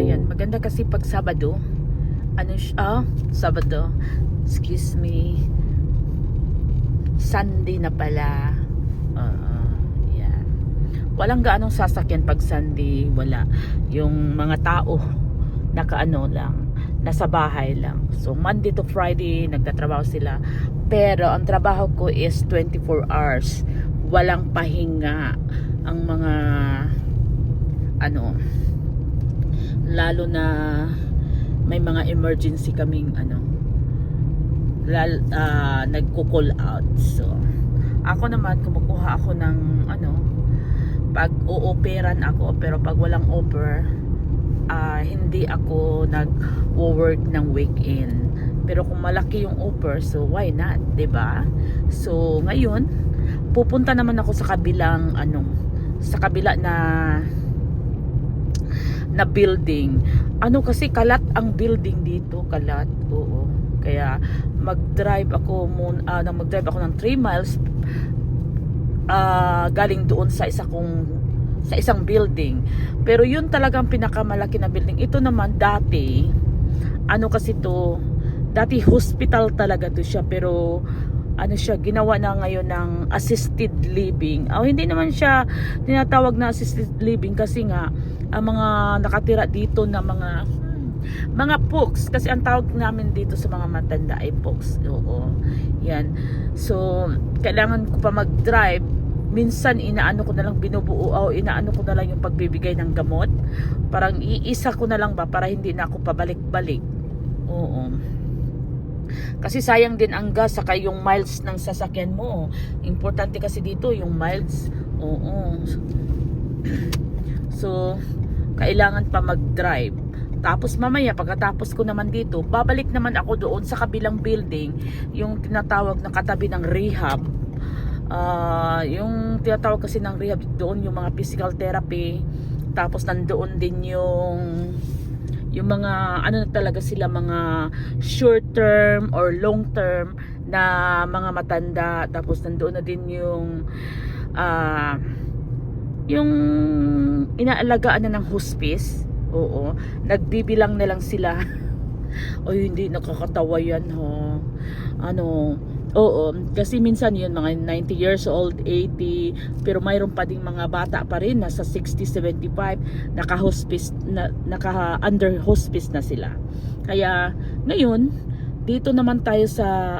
ayan, maganda kasi pag Sabado. Ano siya? Sabado. Excuse me. Sunday na pala. Yeah. Walang gaanong sasakyan pag Sunday. Wala. Yung mga tao, nakaano lang. Nasa bahay lang. So, Monday to Friday, nagtatrabaho sila. Pero, ang trabaho ko is 24 hours. Walang pahinga. Ang mga, lalo na may mga emergency kaming nagko-call out. So ako naman kumukuha ako ng pag o-operan ako, pero pag walang offer hindi ako nag-work ng weekend. Pero kung malaki yung offer, so why not, 'di ba? So ngayon pupunta naman ako sa kabilang sa kabila na building. Kasi kalat ang building dito, kalat. Oo. Kaya mag-drive ako ng 3 miles galing doon sa isang building. Pero yun talagang pinakamalaki na building. Ito naman dati kasi to, dati hospital talaga to siya, pero ginawa na ngayon ng assisted living. Hindi naman siya tinatawag na assisted living kasi nga ang mga nakatira dito na mga folks, kasi ang tawag namin dito sa mga matanda ay folks. Oo. Yan. So, kailangan ko pa mag-drive. Minsan inaano ko na lang inaano ko na lang yung pagbibigay ng gamot. Parang iisa ko na lang ba para hindi na ako pabalik-balik. Oo. Kasi sayang din ang gas saka yung miles ng sasakyan mo. Importante kasi dito yung miles. Oo. So, kailangan pa mag-drive. Tapos mamaya pagkatapos ko naman dito, babalik naman ako doon sa kabilang building, yung tinatawag na katabi ng rehab. Yung tinatawag kasi ng rehab doon, yung mga physical therapy. Tapos nandoon din yung mga talaga sila, mga short term or long term na mga matanda. Tapos nandoon na din yung inaalagaan na ng hospice. Oo, nagbibilang na lang sila. O hindi, nakakatawa yan, ho. Oo, kasi minsan yun mga 90 years old, 80, pero mayroon pa ding mga bata pa rin nasa 60, 75, naka-hospice under hospice na sila. Kaya ngayon dito naman tayo sa